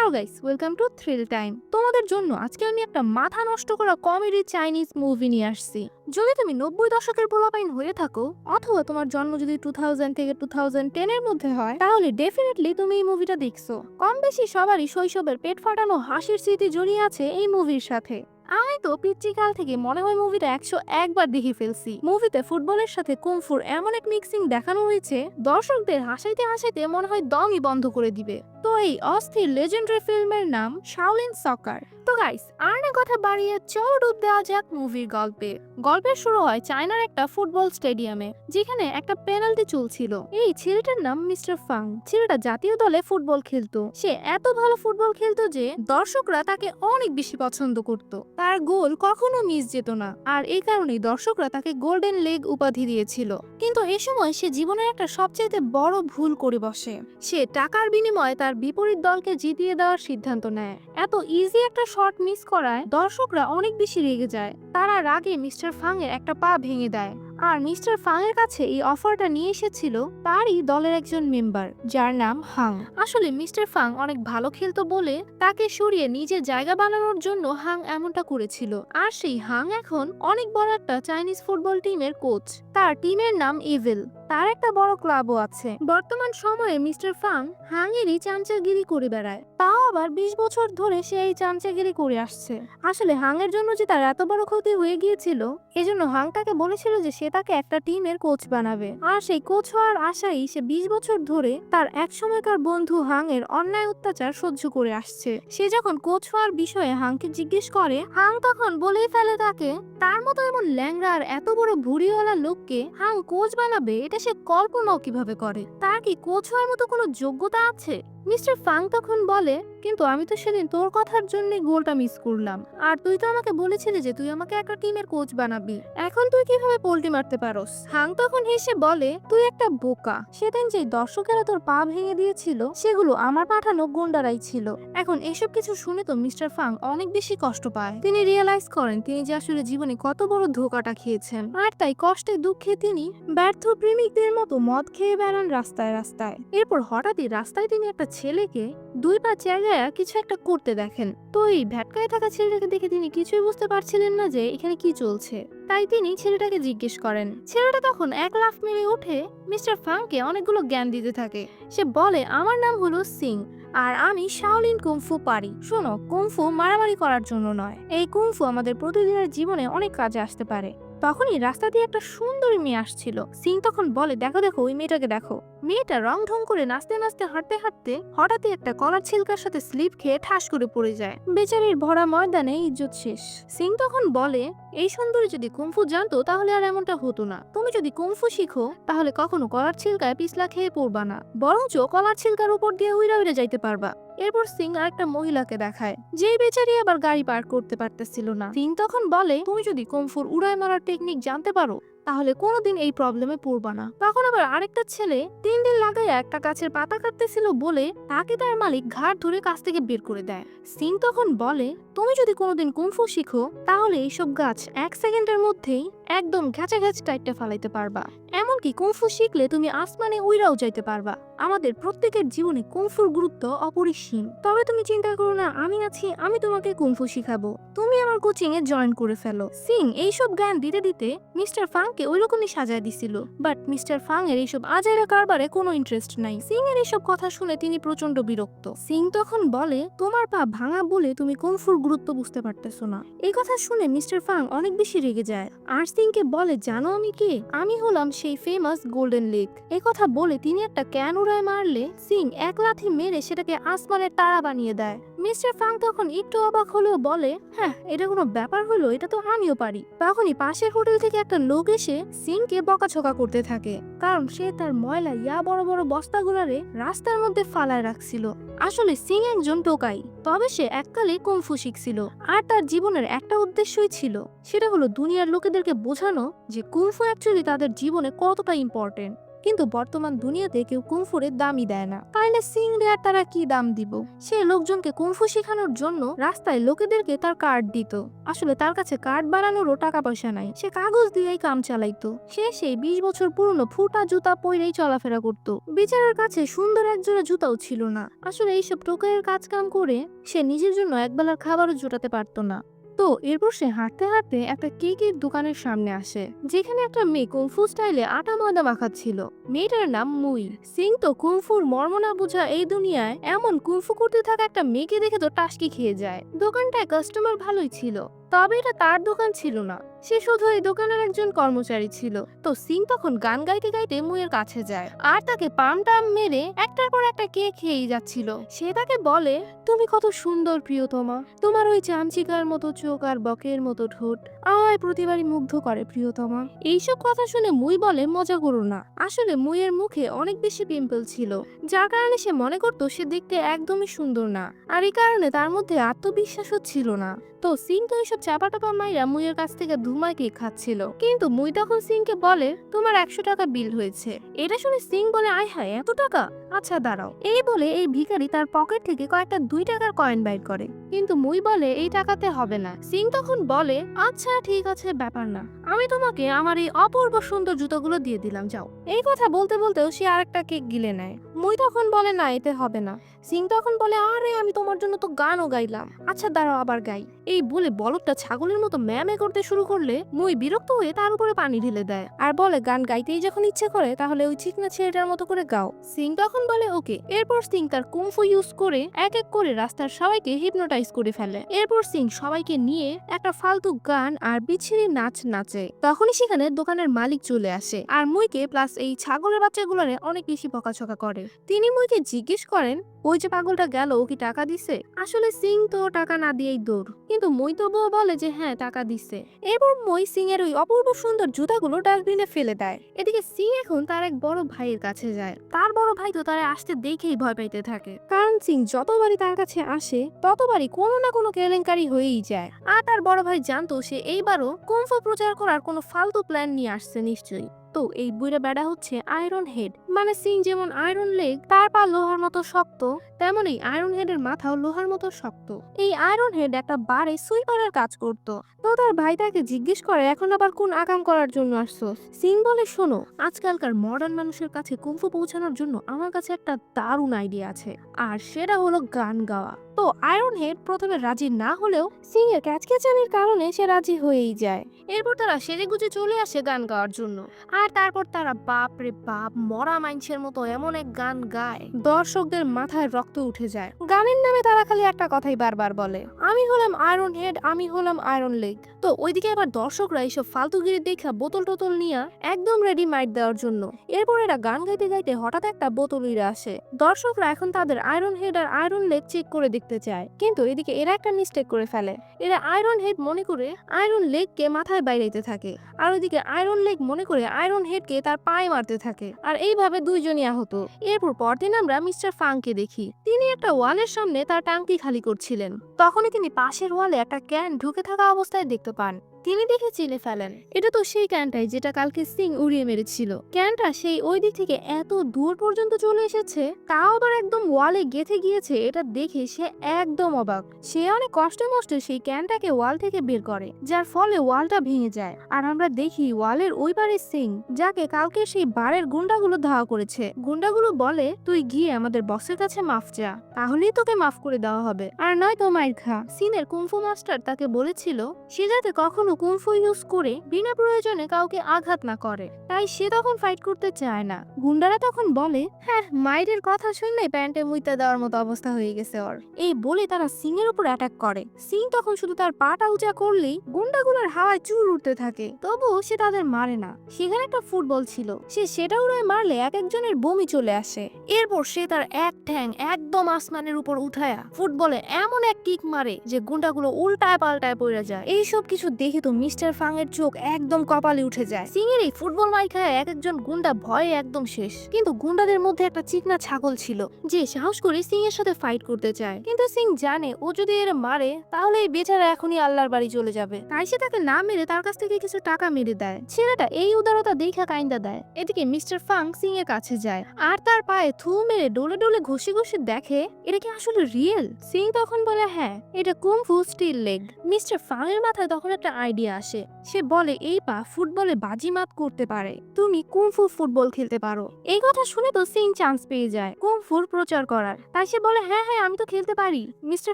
Hello guys, welcome to thrill time. তোমাদের জন্য আজকে আমি একটা মাথা নষ্ট করা কমেডি চাইনিজ মুভি নিয়ে আসছি। যদি তুমি 90 দশকের পোলাপাইন হয়ে থাকো অথবা তোমার জন্ম যদি 2000 থেকে 2010 এর মধ্যে হয়, তাহলে ডেফিনেটলি তুমি এই মুভিটা দেখছো। কম বেশি সবারই শৈশবের পেট ফাটানো হাসির স্মৃতি জড়িয়ে আছে এই মুভির সাথে। আমি তো পিচ্চিকাল থেকে মনে হয় মুভিটা 101 বার দেখে ফেলছি। মুভিতে ফুটবলের সাথে কুমফুর এমন এক মিক্সিং দেখানো হয়েছে, দর্শকদের হাসাইতে হাসাইতে মনে হয় দমই বন্ধ করে দিবে। তো এই অস্থির লেজেন্ডারি ফিল্মের নাম শাওলিন সকার। তো গাইস, আর না কথা বাড়িয়ে চলো ডুব দেওয়া যাক মুভির গল্পে। গল্পের শুরু হয় চায়নার একটা ফুটবল স্টেডিয়ামে, যেখানে একটা পেনাল্টি চলছিল। এই ছেলেটার নাম মিস্টার ফাং। ছেলেটা জাতীয় দলে ফুটবল খেলতো। সে এত ভালো ফুটবল খেলতো যে দর্শকরা তাকে অনেক বেশি পছন্দ করত। তার গোল কখনো মিস যেত না, আর এই কারণেই দর্শকরা তাকে গোল্ডেন লেগ উপাধি দিয়েছিল। কিন্তু এ সময় সে জীবনের একটা সবচেয়ে বড় ভুল করে বসে। সে টাকার বিনিময়ে তার বিপরীত দলকে জিতিয়ে দেওয়ার সিদ্ধান্ত নেয়। এত ইজি একটা শট মিস করায় দর্শকরা অনেক বেশি রেগে যায়। তারা রাগে মিস্টার ফাং এর একটা পা ভেঙে দেয়। আর মিস্টার ফাং এর কাছে এই অফারটা নিয়ে এসেছিল তারই দলের একজন মেম্বার, যার নাম হাং। আসলে মিস্টার ফাং অনেক ভালো খেলতো বলে তাকে সরিয়ে নিজের জায়গা বানানোর জন্য হাং এমনটা করেছিল। আর সেই হাং এখন অনেক বড় একটা চাইনিজ ফুটবল টিমের কোচ। তার টিমের নাম ইভিল। তার একটা বড় ক্লাবও আছে। বর্তমান সময়ে মিস্টার ফাং হাংয়েরই চামচাগিরি করে বেড়ায়, তাও আবার 20 বছর ধরে সে এই চামচাগিরি করে আসছে। আসলে হাংয়ের জন্য যে তার এত বড় ক্ষতি হয়ে গিয়েছিল, এজন্য হাং তাকে বলেছিল যে সে তাকে একটা টিমের কোচ বানাবে। আর সেই কোচ হওয়ার আশায় সে 20 বছর ধরে তার এক সময়কার বন্ধু হাং এর অন্যায় অত্যাচার সহ্য করে আসছে। সে যখন কোচ হওয়ার বিষয়ে হাংকে জিজ্ঞেস করে, হাং তখন বলেই ফেলে তাকে তার মতো এমন ল্যাংড়া আর এত বড় ভুঁড়িওয়ালা লোককে হাং কোচ বানাবে, এটা সে কল্পনাও কিভাবে করে। তার কি কোচ হওয়ার মতো কোনো যোগ্যতা আছে? মিস্টার ফাং তখন বলে, কিন্তু আমি তো সেদিন তোর কথার জন্য গোলটা মিস করলাম, আর তুই তো আমাকে বলেছিলি যে তুই আমাকে একটা টিমের কোচ বানাবি। এখন তুই কিভাবে পোল্টি মারতে পারোস? হাং তখন হেসে বলে, তুই একটা বোকা। সেদিন যে দর্শকেরা তোর পা ভেঙে দিয়েছিল সেগুলো আমার পাঠানো গুন্ডারাই ছিল। এখন এসব কিছু শুনে তো মিস্টার ফাং অনেক বেশি কষ্ট পায়। তিনি রিয়েলাইজ করেন তিনি যে আসলে জীবনে কত বড় ধোকাটা খেয়েছেন, আর তাই কষ্টে দুঃখে তিনি ব্যর্থ প্রেমিকদের মতো মদ খেয়ে বেড়ান রাস্তায় রাস্তায়। এরপর হঠাৎই রাস্তায় তিনি একটা ছেলেকে 2 পা জায়গায় কিছু একটা করতে দেখেন। তো এই ভ্যাটকায় থাকা ছেলেটাকে দেখে তিনি কিছুই বুঝতে পারছিলেন না যে এখানে কি চলছে। তাই তিনি ছেলেটাকে জিজ্ঞেস করেন। ছেলেটা তখন এক লাফ মেরে উঠে মিস্টার ফাংকে অনেকগুলো জ্ঞান দিতে থাকে। সে বলে, আমার নাম হলো সিং, আর আমি শাওলিন কুংফু পারি। শোনো, কুংফু মারামারি করার জন্য নয়, এই কুংফু আমাদের প্রতিদিনের জীবনে অনেক কাজে আসতে পারে। তখনই রাস্তা দিয়ে একটা সুন্দরী মেয়ে আসছিল। সিং তখন বলে, দেখো দেখো ওই মেয়েটাকে দেখো। মেয়েটা রং ঢং করে নাচতে নাচতে হাঁটতে হাঁটতে হঠাৎই একটা কলার ছিলকার সাথে স্লিপ খেয়ে ঠাস করে পড়ে যায়। বেচারির ভরা ময়দানে ইজ্জত শেষ। সিং তখন বলে, এই সুন্দরী যদি কুংফু জানতো তাহলে আর এমনটা হতো না। তুমি যদি কুংফু শিখো তাহলে কখনো কলার ছিলকায় পিছলা খেয়ে পড়বা না, বরঞ্চ কলার ছিলকার উপর দিয়ে উইরা উইরা যাইতে পারবা। এরপর সিং আর একটা মহিলাকে দেখায়, যেই বেচারি আবার গাড়ি পার্ক করতে পারতেছিল না। সিং তখন বলে, তুমি যদি কুংফুর উড়ায় মারার টেকনিক জানতে পারো তাহলে কোনোদিন এই প্রবলেমে পড়বা না। তখন আবার আরেকটা ছেলে 3 দিন লাগাইয়া একটা গাছের পাতা কাটতেছিল বলে তাকে তার মালিক ঘাট ধরে কাছ থেকে বের করে দেয়। সিং তখন বলে, তুমি যদি কোনোদিন কুংফু শিখো তাহলে এইসব গাছ 1 সেকেন্ডের মধ্যেই একদম ঘ্যাচা ঘ্যাচ টাইটটা ফালাইতে পারবা। এমনকি কুংফু শিখলে তুমি আসমানে উইরাও যাইতে পারবা। আমাদের প্রত্যেকের জীবনে কুংফুর গুরুত্ব অপরিসীম। তবে তুমি চিন্তা করো না, আমি আছি, আমি তোমাকে কুংফু শিখাবো, তুমি আমার কোচিং এ জয়েন করে ফেলো। সিং এইসব জ্ঞান দিতে দিতে মিস্টার ফাংকে ওইরকমই সাজায় দিছিল। বাট মিস্টার ফাং এর এইসব আজাইরা কারবারে কোনো ইন্টারেস্ট নাই। সিং এর এইসব কথা শুনে তিনি প্রচন্ড বিরক্ত। সিং তখন বলে, তোমার পা ভাঙা বলে তুমি কুংফুর গুরুত্ব বুঝতে পারতেছো না। এই কথা শুনে মিস্টার ফাং অনেক বেশি রেগে যায় আর সিংকে বলে, জানো আমি কে? আমি হলাম সেই ফেমাস গোল্ডেন লেগ। এই কথা বলে তিনি একটা ক্যান উড়ায় মারলে সিং এক লাথি মেরে সেটাকে আসমানের তারা বানিয়ে দেয়। মিস্টার ফাং তখন একটু অবাক হলেও বলে, হ্যাঁ এটা কোনো ব্যাপার হলো, এটা তো আমিও পারি। তখনই পাশের হোটেল থেকে একটা লোক এসে সিংকে বকাঝকা করতে থাকে, কারণ সে তার ময়লা বড় বড় বস্তাগুলারে রাস্তার মধ্যে ফালায় রাখছিল। আসলে সিং একজন টোকাই, তবে সে এককালে কুংফু শিখছিল আর তার জীবনের একটা উদ্দেশ্যই ছিল, সেটা হলো দুনিয়ার লোকেদেরকে বোঝানো যে কুংফু অ্যাকচুয়ালি তাদের জীবনে কতটা ইম্পর্টেন্ট। কিন্তু বর্তমান দুনিয়াতে কেউ কুংফুরে দামই দেয় না, তাইলে সিং রে আর তারা কি দাম দিব? সে লোকজনকে কুংফু শেখানোর জন্য রাস্তায় লোকেদেরকে তার কার্ড দিত। আসলে তার কাছে কার্ড বানানোরও টাকা পয়সা নাই, সে কাগজ দিয়েই কাম চালাইতো। সে সেই 20 বছর পুরনো ফুটা জুতা পরেই চলাফেরা করত। বিচারের কাছে সুন্দর একজোড়া জুতাও ছিল না। আসলে এইসব টোকাইয়ের কাজ কাম করে সে নিজের জন্য একবেলার খাবারও জোটাতে পারতো না। তো এরপর সে হাঁটতে হাঁটতে একটা কেকের দোকানের সামনে আসে, যেখানে একটা মেয়ে কুংফু স্টাইলে আটা ময়দা মাখাচ্ছিল। মেয়েটার নাম মুই। সিং তো কুংফুর মর্ম না বোঝা এই দুনিয়ায় এমন কুংফু করতে থাকা একটা মেয়েকে দেখে তো টাসকি খেয়ে যায়। দোকানটায় কাস্টমার ভালোই ছিল, তবে এটা তার দোকান ছিল না, সে শুধু এই দোকানের একজন কর্মচারী ছিল। তো সিং তখন গান গাইতে গাইতে মুইয়ের কাছে যায় আর তাকে পাম টাম মেরে একটার পর একটা কেক খেয়েই যাচ্ছিল। সে তাকে বলে, তুমি কত সুন্দর প্রিয়তমা, তোমার ওই চামচিকার মতো চোখ আর বকের মতো ঠোঁট আমায় প্রতিবারই মুগ্ধ করে প্রিয়তমা। এইসব কথা শুনে মুই বলে, মজা করো না। আসলে মুইয়ের মুখে অনেক বেশি পিম্পল ছিল, যার কারণে সে মনে করতো সে দেখতে একদমই সুন্দর না, আর এই কারণে তার মধ্যে আত্মবিশ্বাসও ছিল না। তো সিং তো এইসব চাপা টাপা মাইরা মুইয়ের কাছ থেকে ধুমাই কেক খাচ্ছিল, কিন্তু মুই তখন সিংকে বলে, তোমার 100 টাকা বিল হয়েছে। এটা শুনে সিং বলে, আয় হায়, এত টাকা? আচ্ছা দাঁড়াও। এই বলে এই ভিখারি তার পকেট থেকে কয়েকটা 2 টাকার কয়েন বাইর করে, কিন্তু মুই বলে এই টাকাতে হবে না। সিং তখন বলে, আচ্ছা ঠিক আছে, ব্যাপার না, আমি তোমাকে আমার এই অপূর্ব সুন্দর জুতোগুলো দিয়ে দিলাম, যাও। এই কথা বলতে বলতেও সে আরেকটা কেক গিলে নেয়। মুই তখন বলে, না এতে হবে না। সিং তখন বলে, আরে আমি তোমার জন্য তো গানও গাইলাম, আচ্ছা দাঁড়াও আবার গাই। এই বলে বলদটা ছাগলের মতো ম্যামে করতে শুরু করলে মুই বিরক্ত হয়ে তার উপরে পানি ঢেলে দেয় আর বলে, গান গাইতেই যখন ইচ্ছে করে তাহলে ওই চিকনা ছেলেটার মতো করে গাও। সিং তখন বলে, ওকে। এরপর সিং তার কুংফু ইউজ করে এক এক করে রাস্তার সবাইকে হিপনোটাইজ করে ফেলে। এরপর সিং সবাইকে নিয়ে একটা ফালতু গান আর বিচ্ছিরি নাচ নাচে। তখনই সেখানে দোকানের মালিক চলে আসে আর মুইকে প্লাস এই ছাগলের বাচ্চাগুলোরে অনেক বেশি বকাঝকা করে। তিনি মুইকে জিজ্ঞেস করেন, ওই যে পাগলটা গেল, ও কি টাকা দিছে? আসলে সিং তো টাকা না দিয়েই দৌড়, কিন্তু মই তবুও বলে যে হ্যাঁ টাকা দিছে। এরপর মই সিং এর ওই অপূর্ব সুন্দর জুতাগুলো ডাস্টবিনে ফেলে দেয়। এদিকে সিং এখন তার এক বড় ভাইয়ের কাছে যায়। তার বড় ভাই তো তারা আসতে দেখেই ভয় পাইতে থাকে, কারণ সিং যতবারই তার কাছে আসে ততবারই কোনো না কোনো কেলেঙ্কারি হয়েই যায়। আর তার বড় ভাই জানতো সে এইবারও কুংফু প্রচার করার কোনো ফালতু প্ল্যান নিয়ে আসছে নিশ্চয়ই। তো এই বুড়া বেড়া হচ্ছে আয়রন হেড, মানে সিং যেমন আয়রন লেগ, তার পা লোহার মতো শক্ত, তেমনই আয়রন হেডের মাথাও লোহার মতো শক্ত। এই আয়রন হেড একটা বারে সুইপারের কাজ করত। তো তার ভাই তাকে জিজ্ঞেস করে, এখন আবার কোন আকাম করার জন্য আসছো? সিং বলে, শোনো, আজকালকার মডার্ন মানুষের কাছে কুংফু পৌঁছানোর জন্য আমার কাছে একটা দারুণ আইডিয়া আছে, আর সেটা হলো গান গাওয়া। তো আয়রন হেড প্রথমে রাজি না হলেও সিং এর ক্যাচক্যাচানির কারণে সে রাজি হয়েই যায়। এরপর তারা সেজেগুজে চলে আসে গান গাওয়ার জন্য, আর তারপর তারা বাপ রে বাপ মরা মাইনছের মতো এমন এক গান গায় দর্শকদের মাথায় রক্ত উঠে যায়। গানের নামে তারা খালি একটা কথাই বারবার বলে, আমি হলাম আয়রন হেড, আমি হলাম আয়রন লেগ। তো ওইদিকে আবার দর্শকরা এইসব ফালতুগিরি দেখা বোতল টোতল নিয়ে একদম রেডি মাইট দেওয়ার জন্য। এরপর এরা গান গাইতে গাইতে হঠাৎ একটা বোতল উড়ে আসে। দর্শকরা এখন তাদের আয়রন হেড আর আয়রন লেগ চেক করে দেখতে চায়, কিন্তু এদিকে এরা একটা মিস্টেক করে ফেলে। এরা আয়রন হেড মনে করে আয়রন লেগকে মাথায় বাইরাইতে থাকে, আর ওইদিকে আয়রন লেগ মনে করে আয়রন হেডকে তার পায়ে মারতে থাকে, আর এইভাবে দুইজনই আহত। এরপর পরদিন আমরা মিস্টার ফাংকে দেখি, তিনি একটা ওয়ালের সামনে তার ট্যাঙ্কি খালি করছিলেন। তখনই তিনি পাশের ওয়ালে একটা ক্যান ঢুকে থাকা অবস্থায় দেখতে পান। তিনি দেখে চিনে ফেলেন, এটা তো সেই ক্যানটাই যেটা কালকে সিং উড়িয়ে মেরেছিল। ক্যানটা সেই ওই দিক থেকে এত দূর পর্যন্ত চলে এসেছে, তাও আবার একদম ওয়ালে গেঁথে গিয়েছে। এটা দেখে সে একদম অবাক। সে অনেক কষ্টে মষ্টে সেই ক্যানটাকে ওয়াল থেকে বের করে, যার ফলে ওয়ালটা ভেঙে যায়। আর আমরা দেখি ওয়ালের ওই পারে সিং, যাকে কালকে সেই বারের গুন্ডাগুলো ধাওয়া করেছে। গুন্ডাগুলো বলে, তুই গিয়ে আমাদের বসের কাছে মাফ চা, তাহলেই তোকে মাফ করে দেওয়া হবে, আর নয় তো মাইর খা। সিনের কুংফু মাস্টার তাকে বলেছিল সে যাতে কখনো কুংফু ইউজ করে বিনা প্রয়োজনে কাউকে আঘাত না করে, তাই সে তখন ফাইট করতে চায় না। গুন্ডারা তখন বলে, হ্যাঁ মাইরের কথা শুনলে প্যান্টে মুইতা দেওয়ার মতো অবস্থা হয়ে গেছে ওর। এই বলে তারা সিং এর উপর অ্যাটাক করে। সিং তখন শুধু তার পাটা উঁচা করলেই গুন্ডাগুলোর হাওয়ায় চুর উঠতে থাকে, তবুও সে তাদের মারে না। সেখানে একটা ফুটবল ছিল, সে সেটা উড়ায় মারলে এক একজনের বমি চলে আসে। এরপর সে তার এক ঠ্যাং একদম আসমানের উপর উঠায়া ফুটবলে এমন এক কিক মারে যে গুন্ডাগুলো উল্টায় পাল্টায় পড়ে যায়। এইসব কিছু দেখে কিন্তু মিস্টার ফাং এর চোখ একদম কপালে উঠে যায়। সিং এর এই ফুটবল মার খায় এক একজন গুন্ডা ভয়ে একদম শেষ। কিন্তু গুন্ডাদের মধ্যে একটা চিকনা ছাগল ছিল যে সাহস করে সিং এর সাথে ফাইট করতে চায়, কিন্তু সিং জানে ও যদি এর মারে তাহলে এই বেচারা এখনই আল্লাহর বাড়ি চলে যাবে। তাই সে তাকে না মেরে তার কাছ থেকে কিছু টাকা মেরে দেয়। ছেলেটা এই উদারতা দেখা কাইন্দা দেয়। এদিকে মিস্টার ফাং সিং এর কাছে যায় আর তার পায়ে থু মেরে ডোলে ডোলে ঘষে ঘষে দেখে এটা কি আসলে রিয়েল। সিং তখন বলে হ্যাঁ, এটা কুংফু স্টিল লেগ। মিস্টার ফাং এর মাথায় তখন একটা আইডিয়া আসে। সে বলে এই পা ফুটবলে বাজিমাত করতে পারে, তুমি কুংফু ফুটবল খেলতে পারো। এই কথা শুনে তো সিং চান্স পেয়ে যায় কুংফুর প্রচার করার। তাই সে বলে হ্যাঁ হ্যাঁ আমি তো খেলতে পারি। মিস্টার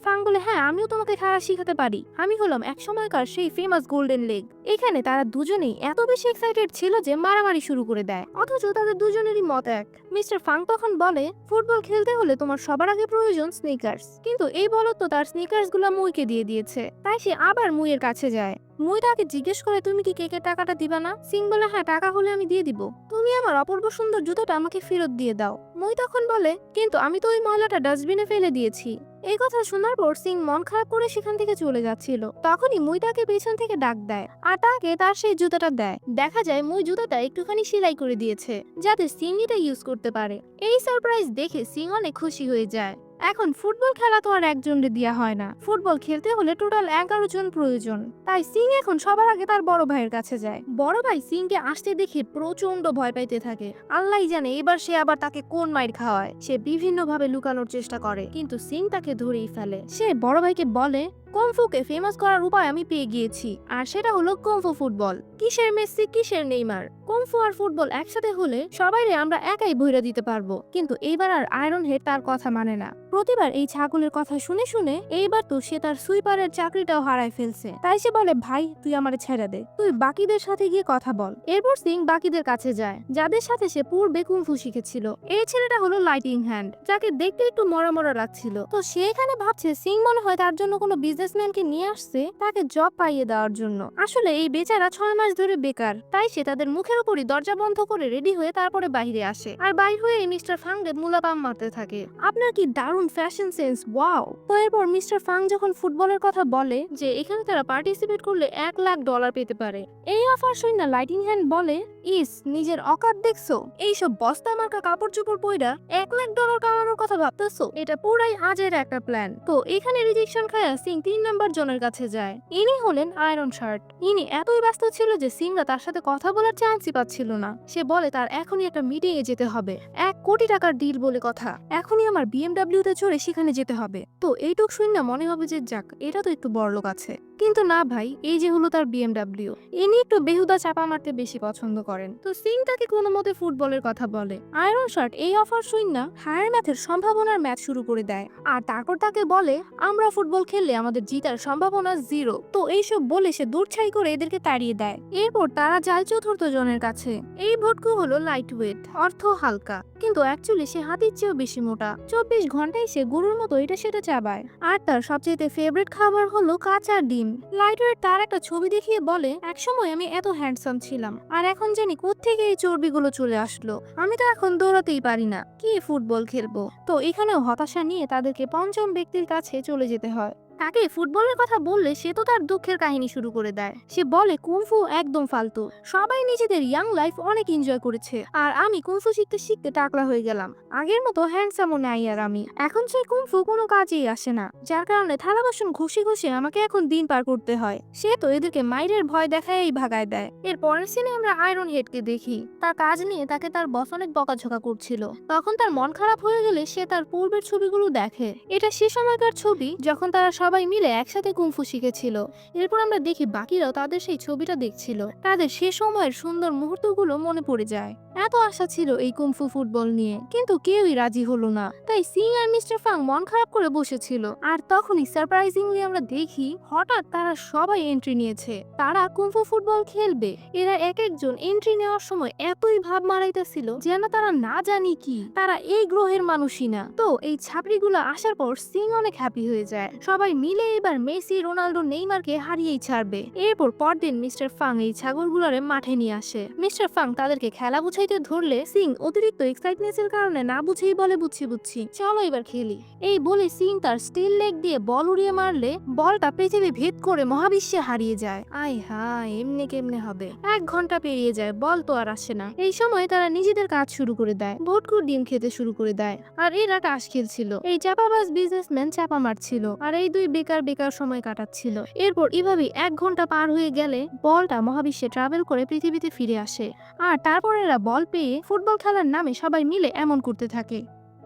ফাং বলে হ্যাঁ আমিও তোমাকে খেলা শিখাতে পারি, আমি হলাম এক সময়কার সেই ফেমাস গোল্ডেন লেগ। এখানে তারা দুজনেই এত বেশি এক্সাইটেড ছিল যে মারামারি শুরু করে দেয়, অথচ তাদের দুজনেরই মত এক। মিস্টার ফাং তখন বলে ফুটবল খেলতে হলে তোমার সবার আগে প্রয়োজন স্নিকার্স, কিন্তু এই বলত তো তার স্নিকার্স গুলা মুইকে দিয়ে দিয়েছে। তাই সে আবার মুইয়ের কাছে যায়। মুই তাকে জিজ্ঞেস করে তুমি কি কেকের টাকাটা দিবা না? সিং বলে হ্যাঁ টাকা হলে আমি দিয়ে দিব, তুমি আমার অপূর্ব সুন্দর জুতোটা আমাকে ফেরত দিয়ে দাও। মুই তখন বলে কিন্তু আমি তো ওই ময়লাটা ডাস্টবিনে ফেলে দিয়েছি। এই কথা শোনার পর সিং মন খারাপ করে সেখান থেকে চলে যাচ্ছিল। তখনই মুই তাকে পেছন থেকে ডাক দেয় আর তাকে তার সেই জুতাটা দেয়। দেখা যায় মুই জুতাটা একটুখানি সেলাই করে দিয়েছে যাতে সিং এটা ইউজ করতে পারে। এই সারপ্রাইজ দেখে সিং অনেক খুশি হয়ে যায়। এখন ফুটবল খেলা তো আর একজনকে দেওয়া হয় না, ফুটবল খেলতে হলে টোটাল 11 জন প্রয়োজন। তাই সিং এখন সবার আগে তার বড় ভাইয়ের কাছে যায়। বড় ভাই সিংকে আসতে দেখে প্রচন্ড ভয় পাইতে থাকে। আল্লাহ জানে এবার সে আবার তাকে কোন মাইর খাওয়ায়। সে বিভিন্ন ভাবে লুকানোর চেষ্টা করে কিন্তু সিং তাকে ধরেই ফেলে। সে বড় ভাইকে বলে কুংফুকে ফেমাস করার উপায় আমি পেয়ে গিয়েছি, আর সেটা হলো কুংফু ফুটবল। কিসের মেসি কিসের নেইমার, কুংফু আর ফুটবল একসাথে হলে সবাইরে আমরা একাই বইরা দিতে পারবো। কিন্তু এইবার আর আয়রন হেড তার কথা মানে না। প্রতিবার এই ছাগলের কথা শুনে শুনে এইবার তো সে তার সুইপারের চাকরিটাও হারায় ফেলছে। তাই সে বলে ভাই তুই আমারে ছেড়ে দে, তুই বাকিদের সাথে গিয়ে কথা বল। এরপর সিং বাকিদের কাছে যায় যাদের সাথে সে পূর্বে কুংফু শিখেছিল। এই ছেলেটা হলো লাইটিং হ্যান্ড, যাকে দেখতে একটু মরা মরা লাগছিল। তো সে এখানে ভাবছে সিং মনে হয় তার জন্য কোনো বিজনেসম্যানকে নিয়ে আসছে তাকে জব পাইয়ে দেওয়ার জন্য। আসলে এই বেচারা 6 মাস ধরে বেকার। তাই সে তাদের মুখের উপরই দরজা বন্ধ করে রেডি হয়ে তারপরে বাইরে আসে আর বাইর হয়ে মিস্টার ফাংকে মুলাপাম মারতে থাকে। আপনার কি দারুণ ফ্যাশন সেন্স, ওয়াও। তো এরপর মিস্টার ফাং যখন ফুটবলের কথা বলে যে এখানে তারা পার্টিসিপেট করলে $1,00,000 পেতে পারে, এই অফার শুনে লাইটিং হ্যান্ড বলে ইস নিজের অকাত দেখছো, এইসব বস্তা মার্কা কাপড় চোপড় পইরা $1,00,000 কামানোর কথা ভাবতেছো, এটা পুরাই আজের একটা প্ল্যান। তো এখানে রিজেকশন খায়া সিং 3 নাম্বার জনের কাছে যায়। ইনি হলেন আয়রন শার্ট। ইনি এতই ব্যস্ত ছিল যে সিংরা তার সাথে কথা বলার চান্সই পাচ্ছিল না। সে বলে তার এখনই একটা মিটিং এ যেতে হবে, $1,00,00,000 ডিল বলে কথা, এখনই আমার BMW তে চড়ে সেখানে যেতে হবে। তো এইটুক শুন না মনে হবে যে যাক এটা তো একটু বড়লোক আছে, কিন্তু না ভাই, এই যে হলো তার BMW। ইনি একটু বেহুদা চাপা মারতে বেশি পছন্দ করেন। তো সিং তাকে কোনো মতে ফুটবলের কথা বলে। আয়রন শার্ট এই অফার শুন না হায়ার ম্যাথের সম্ভাবনার ম্যাচ শুরু করে দেয় আর তারপর তাকে বলে আমরা ফুটবল খেললে আমাদের জিতার সম্ভাবনা 0। তো এইসব বলে সে দূরছাই করে এদেরকে তাড়িয়ে দেয়। এরপর তারা যায় চতুর্থ জনের কাছে। এই ভটকু হলো লাইট ওয়েট, অর্থ হালকা, কিন্তু অ্যাকচুয়ালি সে হাতির চেয়েও বেশি মোটা। 24 ঘন্টায় সে গরুর মতো এটা সেটা চাবায়। আর তার সবচেয়ে ফেভারিট খাবার হলো কাঁচা ডিম। লাইটওয়েট তার একটা ছবি দেখিয়ে বলে একসময় আমি এত হ্যান্ডসাম ছিলাম আর এখন জানি কোত্থেকে এই চর্বিগুলো চলে আসলো, আমি তো এখন দৌড়াতেই পারি না, কি ফুটবল খেলবো। তো এখানেও হতাশা নিয়ে তাদেরকে পঞ্চম ব্যক্তির কাছে চলে যেতে হয়। তাকে ফুটবলের কথা বললে সে তো তার দুঃখের কাহিনী শুরু করে দেয়। সে বলে কুংফু একদম ফালতু, সবাই নিজেদের ইয়াং লাইফ অনেক এনজয় করেছে আর আমি কুংফু শিখতে শিখতে টাকলা হয়ে গেলাম। আগের মতো হ্যান্ডসামও নাই আর আমি, এখন সেই কুংফু কোনো কাজেই আসে না, যার কারণে থালা বাসন ঘষে ঘষে আমাকে এখন দিন পার করতে হয়। সে তো এদেরকে মাইরের ভয় দেখায় ভাগায় দেয়। এর পরের সিনে আমরা আয়রন হেডকে দেখি তার কাজ নিয়ে তাকে তার বস অনেক বকাঝকা করছিল। তখন তার মন খারাপ হয়ে গেলে সে তার পূর্বের ছবিগুলো দেখে। এটা সে সময়কার ছবি যখন তারা সবাই মিলে একসাথে কুংফু শিখেছিল। এরপর আমরা দেখি বাকিরাও তাদের সেই ছবিটা দেখছিল। তাদের সে সময়ের সুন্দর মুহূর্তগুলো মনে পড়ে যায়। এত আশা ছিল এই কুংফু ফুটবল নিয়ে, কিন্তু কেউই রাজি হলো না। তাই সিং আর মিস্টার ফাং মন খারাপ করে বসেছিল। আর তখনই সারপ্রাইজিংলি আমরা দেখি হঠাৎ তারা সবাই এন্ট্রি নিয়েছে, তারা কুংফু ফুটবল খেলবে। এরা এক একজন এন্ট্রি নেওয়ার সময় এতই ভাব মারাইতেছিল যেন তারা না জানি কি তারা এই গ্রহের মানুষই না। তো এই ছাপড়িগুলো আসার পর সিং অনেক হ্যাপি হয়ে যায়। সবাই মিলে এবার মেসি, রোনাল্ডো, নেইমারকে হারিয়েই ছাড়বে। এরপর পরদিন মিস্টার ফাং এই ছাগলগুলোরে মাঠে নিয়ে আসে। মিস্টার ফাং তাদেরকে খেলা বুঝাইতে ধরলে সিং অতিরিক্ত এক্সাইটনেসের কারণে না বুঝেই বলে, বুঝছি চলো এবার খেলি। এই বলে সিং তার স্টিল লেগ দিয়ে বল উড়িয়ে মারলে বলটা পৃথিবী ভেদ করে মহাবিশ্বে হারিয়ে যায়। আয় হায়, এমনি কেমনে হবে? 1 ঘন্টা পেরিয়ে যায়, বল তো আর আসে না। এই সময় তারা নিজেদের কাজ শুরু করে দেয়। ভটকু ডিম খেতে শুরু করে দেয়, আর এরা তাস খেলছিল। এই চাপাবাজ বিজনেসম্যান চাপা মারছিল, আর এই দুই বেকার সময় কাটাচ্ছিল। এরপর এভাবেই 1 ঘন্টা পার হয়ে গেলে বলটা মহাবিশ্বে ট্রাভেল করে পৃথিবীতে ফিরে আসে। আর তারপর এরা বল পেয়ে ফুটবল খেলার নামে সবাই মিলে এমন করতে থাকে।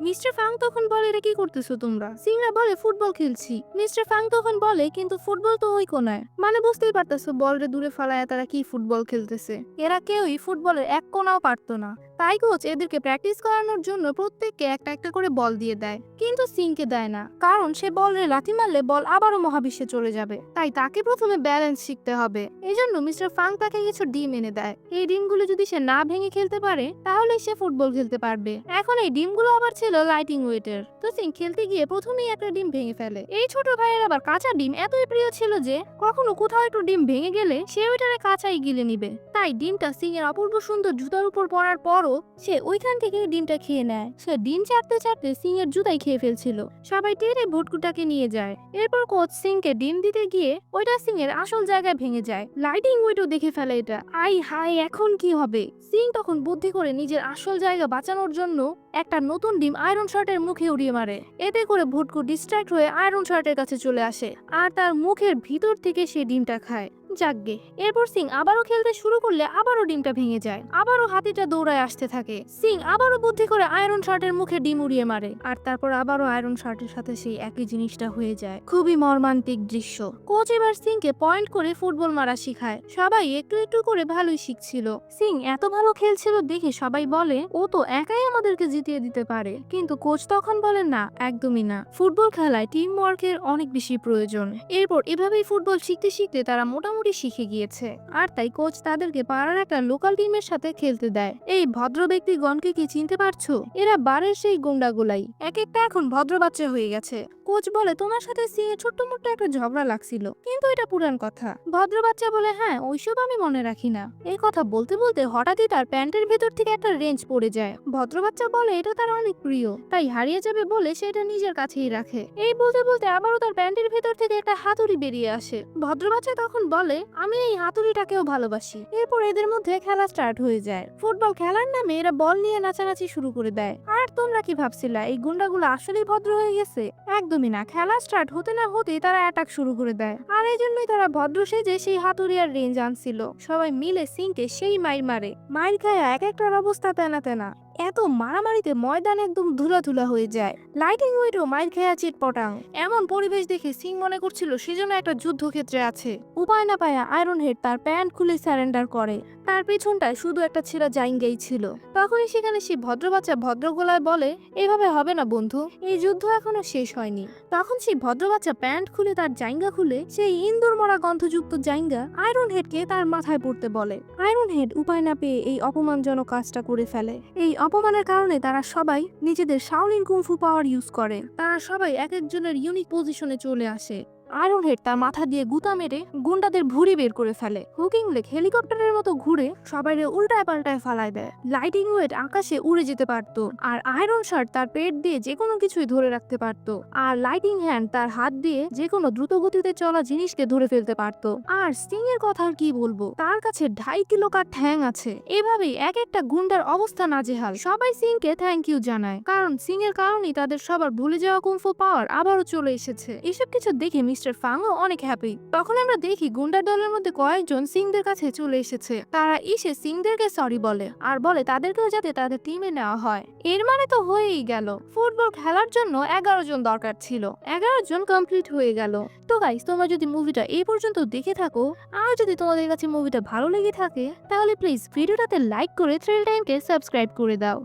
মিস্টার ফাং তখন বলে, এটা কি করতেছো তোমরা? সিংরা বলে, ফুটবল খেলছি। মিস্টার ফাং তখন বলে, কিন্তু ফুটবল তো ওই কোনায়। মানে বুঝতেই পারতেছো বলরে দূরে ফেলায় তারা কি ফুটবল খেলতেছে। এরা কেউই ফুটবলের এক কোনাও পারতো না। তাই কোচ এদেরকে প্র্যাকটিস করানোর জন্য প্রত্যেককে একটা একটা করে বল দিয়ে দেয়, কিন্তু সিংকে দেয় না, কারণ সে বলরে লাথি মারলে বল আবারও মহাবিশ্বে চলে যাবে। তাই তাকে প্রথমে ব্যালেন্স শিখতে হবে। এই জন্য মিস্টার ফাং তাকে কিছু ডিম এনে দেয়। এই ডিমগুলো যদি সে না ভেঙে খেলতে পারে তাহলে সে ফুটবল খেলতে পারবে। এখন এই ডিমগুলো আবার ছিল লাইটিং ওয়েটের। তো সিং খেলতে গিয়ে প্রথমেই একটা ডিম ভেঙে ফেলে। এই ছোট ভাইয়ের আবার কাঁচা ডিম এতই প্রিয় ছিল যে কখনো কোথাও একটু ডিম ভেঙে গেলে সে ওইটারে কাঁচাই গিলে নিবে। তাই ডিমটা সিং এর অপূর্ব সুন্দর জুতার উপর পড়ার পরও সে ওইখান থেকে ডিমটা খেয়ে নেয়। সে ডিম চাটতে চাটতে সিং এর জুতাই খেয়ে ফেলছিল। সবাই টেনে ভটকুটাকে নিয়ে যায়। এরপর কোচ সিংকে ডিম দিতে গিয়ে ওইটা সিং এর আসল জায়গায় ভেঙে যায়। লাইটিং ওয়েটও দেখে ফেলে এটা। আই হাই, এখন কি হবে? সিং তখন বুদ্ধি করে নিজের আসল জায়গা বাঁচানোর জন্য একটা নতুন ডিম আয়রন শার্টের মুখে উড়িয়ে মারে। এতে করে ভটকু ডিস্ট্রাক্ট হয়ে আয়রন শার্টের কাছে চলে আসে, আর তার মুখের ভিতর থেকে সে ডিমটা খায়। যাকগে, এরপর সিং আবারও খেলতে শুরু করলে আবারও ডিমটা ভেঙে যায়। আবারও হাতিটা দৌড়ায় আসতে থাকে। সিং আবারও বুদ্ধি করে আয়রন শার্টের মুখে ডিম উড়িয়ে মারে, আর তারপর আবারও আয়রন শার্টের সাথে সেই একই জিনিসটা হয়ে যায়। খুবই মর্মান্তিক দৃশ্য। কোচ এবার সিংকে পয়েন্ট করে ফুটবল মারা শিখায়। সবাই একটু একটু করে ভালোই শিখছিল। সিং এত ভালো খেলছিল দেখে সবাই বলে, ও তো একাই আমাদেরকে জিতিয়ে দিতে পারে। কিন্তু কোচ তখন বলে, না, একদমই না। ফুটবল খেলায় টিম ওয়ার্কের অনেক বেশি প্রয়োজন। এরপর এভাবেই ফুটবল শিখতে শিখতে তারা মোটামুটি শিখে গিয়েছে। আর তাই কোচ তাদেরকে পাড়ার একটা লোকাল টিমের সাথে খেলতে দেয়। এই ভদ্র ব্যক্তিগণকে কি চিনতে পারছো? এরা বারের সেই গুন্ডাগুলাই। এক একটা এখন ভদ্র বাচ্চা হয়ে গেছে। কোচ বলে, তোমার সাথে সিং এ ছোট্ট মোট্ট একটা ঝগড়া লাগছিল, কিন্তু এটা পুরান কথা। ভদ্র বাচ্চা বলে, হ্যাঁ, ওইসব আমি মনে রাখি না। এই কথা বলতে বলতে হঠাৎই তার প্যান্টের ভেতর থেকে একটা রেঞ্জ পড়ে যায়। ভদ্র বাচ্চা বলে, এটা তার অনেক প্রিয়, তাই হারিয়ে যাবে বলে সেটা নিজের কাছেই রাখে। এই বলতে বলতে আবারও তার প্যান্টের ভেতর থেকে একটা হাতুড়ি বেরিয়ে আসে। ভদ্র বাচ্চা তখন বলে, আমি এই হাতুড়িটাকেও ভালোবাসি। এরপর এদের মধ্যে খেলা স্টার্ট হয়ে যায়। ফুটবল খেলার নামে এরা বল নিয়ে নাচানাচি শুরু করে দেয়। আর তোমরা কি ভাবছিলা এই গুন্ডাগুলো আসলেই ভদ্র হয়ে গেছে? একদমই না। খেলা স্টার্ট হতে না হতেই তারা অ্যাটাক শুরু করে দেয়। আর এই জন্যই তারা ভদ্র সেজে সেই হাতুড়ি আর রেঞ্জ আনছিল। সবাই মিলে সিংকে সেই মাইর মারে। মাইর খায় এক একটার অবস্থা তেনা তেনা। এত মারামারিতে ময়দান একদম ধুলা হয়ে যায়। লাইটিং ওয়েটও মাইর খেয়া চিটপটাং। এমন পরিবেশ দেখে সিং মনে করছিল সেজন্য একটা যুদ্ধক্ষেত্রে আছে। উপায় না পায়া আয়রন হেড তার প্যান্ট খুলে সারেন্ডার করে। তার পেছনটায় শুধু একটা ছেঁড়া জাইঙ্গাই ছিল। তখনই সেখানে সেই ভদ্র বাচ্চা ভদ্র গলায় বলে, এভাবে হবে না বন্ধু, এই যুদ্ধ এখনো শেষ হয়নি। তখন সেই ভদ্র বাচ্চা প্যান্ট খুলে তার জাইঙ্গা খুলে সেই ইন্দুর মরা গন্ধযুক্ত জাইঙ্গা আয়রন হেডকে তার মাথায় পড়তে বলে। আয়রন হেড উপায় না পেয়ে এই অপমানজনক কাজটা করে ফেলে। এই অপমানের কারণে তারা সবাই নিজেদের শাওলিন কুংফু পাওয়ার ইউজ করে। তারা সবাই এক একজনের ইউনিক পজিশনে চলে আসে। আয়রন হেড তার মাথা দিয়ে গুতা মেরে গুন্ডাদের ভুঁড়ি বের করে ফেলে। হুকিং লেগ হেলিকপ্টারের মতো ঘুরে সবাই উল্টায় পাল্টায় ফালায় দেয়। লাইটিং ওয়েট আকাশে উড়ে যেতে পারতো, আর আয়রন শার্ট তার পেট দিয়ে যে কোনো কিছুই ধরে রাখতে পারতো, আর লাইটিং হ্যান্ড তার হাত দিয়ে যে কোনো দ্রুত গতিতে চলা জিনিসকে ধরে ফেলতে পারতো। আর সিং এর কথা আর কি বলবো, তার কাছে 2.5 কিলোকার ঠ্যাং আছে। এভাবেই এক একটা গুন্ডার অবস্থা নাজেহাল। সবাই সিংকে থ্যাংক ইউ জানায়, কারণ সিং এর কারণেই তাদের সবার ভুলে যাওয়া কুংফু পাওয়ার আবারও চলে এসেছে। এসব কিছু দেখে মিস্টার ফাংও অনেক হ্যাপি। তখন আমরা দেখি গুন্ডার দলের মধ্যে কয়েকজন সিংদের কাছে চলে এসেছে। তারা এসে সিংদেরকে সরি বলে, আর বলে তাদেরকেও যাতে তাদের টিমে নেওয়া হয়। এর মানে তো হয়েই গেল, ফুটবল খেলার জন্য 11 জন দরকার ছিল, 11 জন কমপ্লিট হয়ে গেল। তো গাইস, তোমরা যদি মুভিটা এই পর্যন্ত দেখে থাকো, আর যদি তোমাদের কাছে মুভিটা ভালো লেগে থাকে, তাহলে প্লিজ ভিডিওটাতে লাইক করে থ্রিল টাইমকে সাবস্ক্রাইব করে দাও।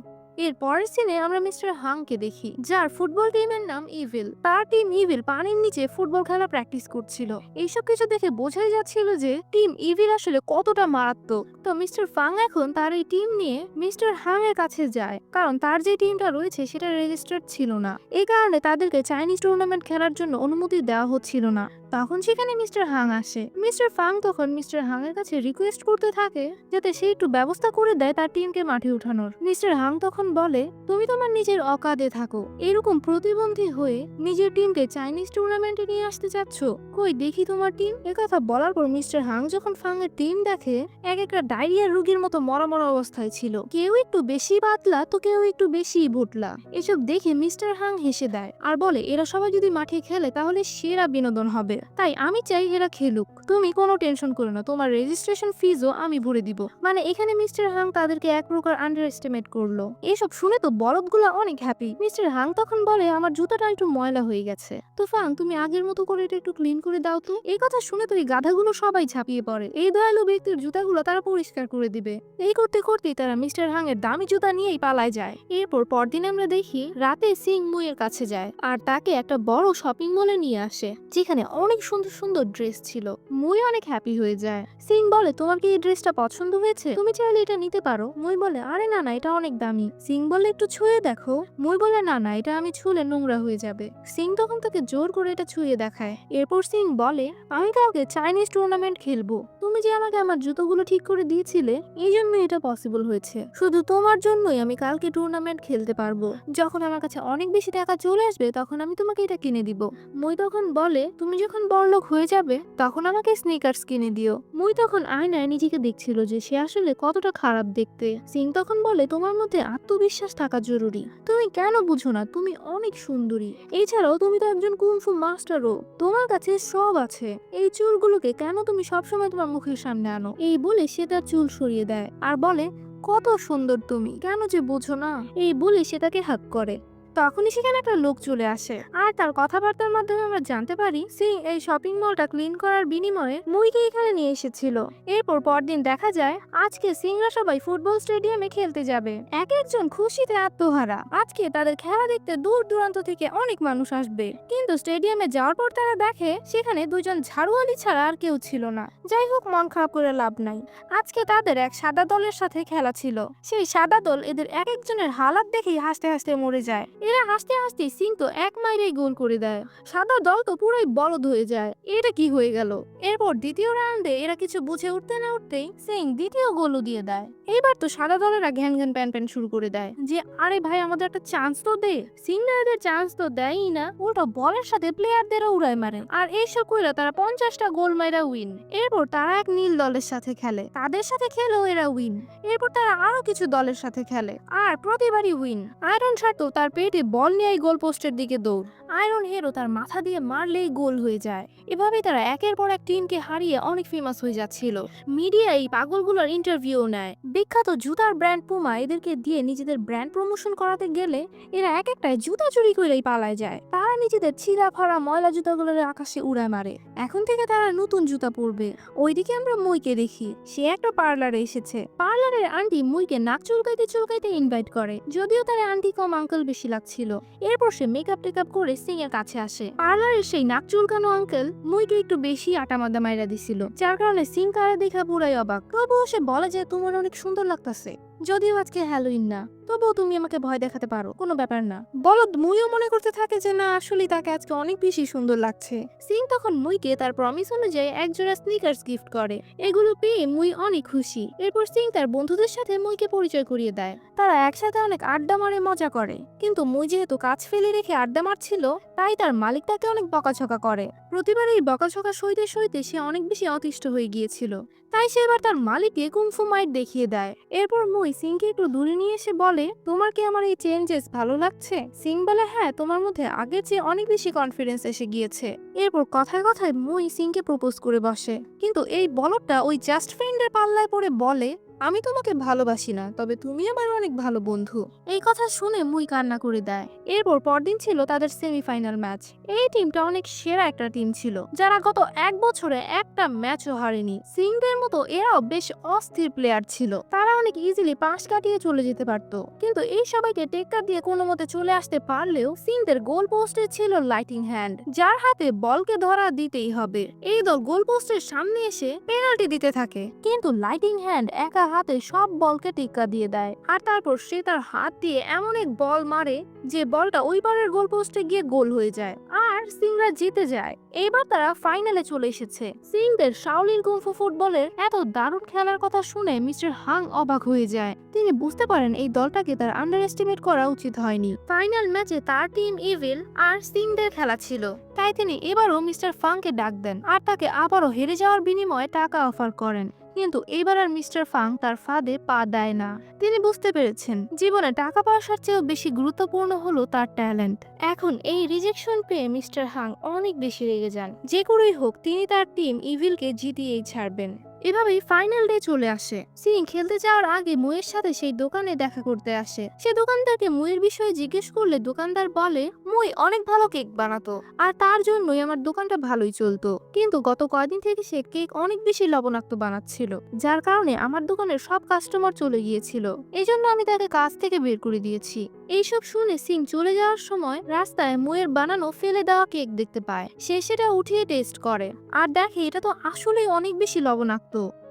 এর পরের সিনে আমরা মিস্টার হাংকে দেখি, যার ফুটবল টিমের নাম ইভিল। তার টিম ইভিল পানির নিচে ফুটবল খেলা প্র্যাকটিস করছিল। এইসব কিছু দেখে বোঝাই যাচ্ছিল যে টিম ইভিল আসলে কতটা মারাত্মক। তো মিস্টার ফাং এখন তার এই টিম নিয়ে মিস্টার হাং এর কাছে যায়, কারণ তার যে টিমটা রয়েছে সেটা রেজিস্টার্ড ছিল না। এই কারণে তাদেরকে চাইনিজ টুর্নামেন্ট খেলার জন্য অনুমতি দেওয়া হচ্ছিল না। তখন সেখানে মিস্টার হাং আসে। মিস্টার ফাং তখন মিস্টার হাং এর কাছে রিকোয়েস্ট করতে থাকে যাতে সে একটু ব্যবস্থা করে দেয় তার টিমকে মাঠে উঠানোর। মিস্টার হাং তখন বলে, তুমি তোমার নিজের অকাদে থাকো, এরকম প্রতিবন্ধী হয়ে নিজের টিমকে চাইনিজ টুর্নামেন্টে নিয়ে আসতে চাচ্ছ? কই দেখি তোমার টিম। একথা বলার পর মিস্টার হাং যখন ফাং এর টিম দেখে, এক একটা ডায়রিয়ার রোগীর মতো মরা মরা অবস্থায় ছিল। কেউ একটু বেশি পাতলা তো কেউ একটু বেশি ভুটলা। এসব দেখে মিস্টার হাং হেসে দেয় আর বলে, এরা সবাই যদি মাঠে খেলে তাহলে সেরা বিনোদন হবে, তাই আমি চাই এরা খেলুক। তুমি কোনো টেনশন করো না, তোমার রেজিস্ট্রেশন ফিজও আমি ভরে দিব। মানে এখানে মিস্টার হাং তাদেরকে এক প্রকার আন্ডার এস্টিমেট করলো। এসব শুনে তো বলদগুলা অনেক হ্যাপি। মিস্টার হাং তখন বলে, আমার জুতাটা একটু ময়লা হয়ে গেছে, তো ফাং তুমি আগের মতো করে এটা একটু ক্লিন করে দাও তো। এই কথা শুনে তো এই গাধাগুলো সবাই ঝাঁপিয়ে পড়ে। এই দয়ালু ব্যক্তির জুতাগুলো তারা পরিষ্কার করে দিবে। এই করতে করতেই তারা মিস্টার হাং এর দামি জুতা নিয়েই পালায় যায়। এরপর পরদিন আমরা দেখি রাতে সিং মুই এর কাছে যায় আর তাকে একটা বড় শপিং মলে নিয়ে আসে, যেখানে অনেক সুন্দর সুন্দর ড্রেস ছিল। মুই অনেক হ্যাপি হয়ে যায়। সিং বলে, তোমার কি এই ড্রেসটা পছন্দ হয়েছে? তুমি চাইলে এটা নিতে পারো। মুই বলে, আরে না না, এটা অনেক দামি। সিং বলে, একটু ছুঁয়ে দেখো। মুই বলে, না না, এটা আমি ছুলে নোংরা হয়ে যাবে। সিং তখন তাকে জোর করে এটা ছুঁয়ে দেখায়। এরপর সিং বলে, আমি কালকে চাইনিজ টুর্নামেন্ট খেলবো। তুমি যে আমাকে আমার জুতোগুলো ঠিক করে দিয়েছিলে, এই জন্য এটা পসিবল হয়েছে। শুধু তোমার জন্যই আমি কালকে টুর্নামেন্ট খেলতে পারবো। যখন আমার কাছে অনেক বেশি টাকা চলে আসবে তখন আমি তোমাকে এটা কিনে দিব। মুই তখন বলে, তুমি যখন বড়লোক হয়ে যাবে তখন আমাকে স্নিকার্স কিনে দিও। মুই তখন আয়নায় নিজেকে দেখছিল যে সে আসলে কতটা খারাপ দেখতে। সিং তখন বলে, তোমার মধ্যে আত্মবিশ্বাস থাকা জরুরি। তুমি কেন বুঝো না, তুমি অনেক সুন্দরী। এছাড়াও তুমি তো একজন কুংফু মাস্টারও, তোমার কাছে সব আছে। এই চুলগুলোকে কেন তুমি সবসময় তোমার মুখের সামনে আনো? এই বলে সে তার চুল সরিয়ে দেয় আর বলে, কত সুন্দর তুমি, কেন যে বোঝো না। এই বলে সে তাকে হাত করে। তখনই সেখানে একটা লোক চলে আসে আর তার কথাবার্তার মাধ্যমে আমরা জানতে পারি সিং এই শপিং মলটা ক্লিন করার বিনিময়ে মুইকে এখানে নিয়ে এসেছিল। এরপর পরদিন দেখা যায় আজকে সিংরা সবাই ফুটবল স্টেডিয়ামে খেলতে যাবে। এক একজন খুশিতে আত্মহারা। আজকে তাদের খেলা দেখতে দূর দূরান্ত থেকে অনেক মানুষ আসবে, কিন্তু স্টেডিয়ামে যাওয়ার পর তারা দেখে সেখানে দুজন ঝাড়ুয়ালি ছাড়া আর কেউ ছিল না। যাই হোক, মন খারাপ করে লাভ নাই। আজকে তাদের এক সাদা দলের সাথে খেলা ছিল। সেই সাদা দল এদের এক একজনের হালাত দেখেই হাসতে হাসতে মরে যায়। এরা হাসতে হাসতে সিং তো এক মাইরেই গোল করে দেয়। সাদা দল তো পুরোই বলদ হয়ে যায়। এটা কি হয়ে গেল? এরপর দ্বিতীয় রাউন্ডে এরা কিছু বুঝে উঠতে না উঠতেই সিং দ্বিতীয় গোলও দিয়ে দেয়। এইবার তো সাদা দলেরা ঘ্যান ঘ্যান প্যান প্যান শুরু করে দেয় যে, আরে ভাই আমাদের একটা চান্স তো দে। সিং না এদের চান্স তো দেয়ই না, উল্টো বলের সাথে প্লেয়ারদেরও উড়ায় মারে। আর এইসব কইরা তারা 50টা গোল মাইরা উইন। এরপর তারা এক নীল দলের সাথে খেলে, তাদের সাথে খেলেও এরা উইন। এরপর তারা আরো কিছু দলের সাথে খেলে আর প্রতিবারই উইন। আয়রন শার্ট তো তার পেটে বল নিয়ে গোল পোস্টের দিকে দৌড়। আয়রন হেরো তার মাথা দিয়ে মারলেই গোল হয়ে যায়। এভাবেই তারা একের পর এক টিমকে হারিয়ে অনেক ফেমাস হয়ে যাচ্ছিল। মিডিয়া এই পাগলগুলোর ইন্টারভিউ নেয়। বিখ্যাত জুতার ব্র্যান্ড পুমা এদেরকে দিয়ে নিজেদের ব্র্যান্ড প্রমোশন করাতে গেলে এরা এক একটাই জুতা চুরি করেই পালায় যায়। তারা নিজেদের ছিঁড়া ফাড়া ময়লা জুতাগুলোর আকাশে উড়ায় মারে। এখন থেকে তারা নতুন জুতা পরবে। ওইদিকে আমরা মুইকে দেখি, সে একটা পার্লারে এসেছে। পার্লারের আন্টি মুইকে নাক চুলকাইতে চুলকাইতে ইনভাইট করে, যদিও তার আন্টি কম আঙ্কেল বেশি লাগছিল। এরপর সে মেকআপ টেকআপ করে সিং এর কাছে আসে। পার্লারের সেই নাক চুলকানো আঙ্কেল মুইকে একটু বেশি আটা মাদা মাইরা দিছিল, যার কারণে সিং কারে দেখা পুরাই অবাক। তবুও সে বলে যে তোমার অনেক সুন্দর লাগতাছে, যদিও আজকে হ্যালোইন না, তবুও তুমি আমাকে ভয় দেখাতে পারো, কোনো ব্যাপার না। বলদ মুইও মনে করতে থাকে যে না, আসলে তাকে আজকে অনেক বেশি সুন্দর লাগছে। সিং তখন মুইকে তার প্রমিস অনুযায়ী একজোড়া স্নিকার্স গিফট করে। এগুলো পেয়ে মুই অনেক খুশি। এরপর সিং তার বন্ধুদের সাথে মুইকে পরিচয় করিয়ে দেয়। তারা একসাথে অনেক আড্ডা মারে, মজা করে। কিন্তু মুই যেহেতু কাজ ফেলে রেখে আড্ডা মারছিল, তাই তার মালিক তাকে অনেক বকাঝকা করে। প্রতিবার এই বকাঝকা সইতে সইতে সে অনেক বেশি অতিষ্ঠ হয়ে গিয়েছিল, তাই সে এবার তার মালিককে কুংফু মাইট দেখিয়ে দেয়। এরপর মুই সিংকে একটু দূরে নিয়ে এসে বলে, তোমার কি আমার এই চেঞ্জেস ভালো লাগছে? সিং বলে, হ্যাঁ, তোমার মধ্যে আগের চেয়ে অনেক বেশি কনফিডেন্স এসে গিয়েছে। এরপর কথায় কথায় মুই সিংকে প্রপোজ করে বসে, কিন্তু এই বলদটা ওই জাস্ট ফ্রেন্ডের পাল্লায় পড়ে বলে, আমি তোমাকে ভালোবাসি না, তবে তুমি আমার অনেক ভালো বন্ধু। এই কথা শুনে মুই কান্না করে দেয়। এরপর পরদিন ছিল তাদের সেমিফাইনাল ম্যাচ। এই টিমটা অনেক সেরা একটা টিম ছিল, যারা গত 1 বছরে একটা ম্যাচও হারেনি। সিংদের মতো এরাও বেশ অস্থির প্লেয়ার ছিল, তারা অনেক ইজিলি পাশ কাটিয়ে চলে যেতে পারতো, কিন্তু এই সবাইকে টেক্কার দিয়ে কোনো মতে চলে আসতে পারলেও সিংদের গোল পোস্টে ছিল লাইটিং হ্যান্ড, যার হাতে বলকে ধরা দিতেই হবে। এই দল গোল পোস্টের সামনে এসে পেনাল্টি দিতে থাকে, কিন্তু লাইটিং হ্যান্ড একা হাতে সব বলকে টেক্কা দিয়ে দেয়, আর তারপর সে তার হাত দিয়ে এমন এক বল মারে যে বলটা ওই পারের গোল পোস্টে গিয়ে গোল হয়ে যায়, আর সিংরা জিতে যায়। এবার তারা ফাইনালে চলে এসেছে। সিংদের শাওলিন কুংফু ফুটবলের এত দারুণ খেলার কথা শুনে মিস্টার হাং অবাক হয়ে যায়। তিনি বুঝতে পারেন এই দলটাকে তার আন্ডার এস্টিমেট করা উচিত হয়নি। ফাইনাল ম্যাচে তার টিম ইভিল আর সিংদের খেলা ছিল, তাই তিনি এবারও মিস্টার ফাংকে ডাক দেন আর তাকে আবারও হেরে যাওয়ার বিনিময়ে টাকা অফার করেন। কিন্তু এবার আর মিস্টার ফাং তার ফাঁদে পা দেয় না। তিনি বুঝতে পেরেছেন জীবনে টাকা পয়সার চেয়েও বেশি গুরুত্বপূর্ণ হলো তার ট্যালেন্ট। এখন এই রিজেকশন পেয়ে মিস্টার হাং অনেক বেশি রেগে যান। যে করেই হোক তিনি তার টিম ইভিলকে জিতিয়েই ছাড়বেন। এভাবেই ফাইনাল ডে চলে আসে। সিং খেলতে যাওয়ার আগে মুয়ের সাথে সেই দোকানে দেখা করতে আসে। সে দোকানদারকে মুয়ের বিষয়ে জিজ্ঞেস করলে দোকানদার বলে মুই অনেক ভালো কেক বানাতো, আর তার জন্যই আমার দোকানটা ভালোই চলতো, কিন্তু গত কয়েকদিন থেকে সে কেক অনেক বেশি লবণাক্ত বানাচ্ছিল, যার কারণে আমার দোকানের সব কাস্টমার চলে গিয়েছিল। এই জন্য আমি তাকে কাজ থেকে বের করে দিয়েছি। এইসব শুনে সিং চলে যাওয়ার সময় রাস্তায় মুয়ের বানানো ফেলে দেওয়া কেক দেখতে পায়। সে সেটা উঠিয়ে টেস্ট করে আর দেখে এটা তো আসলেই অনেক বেশি লবণাক্ত।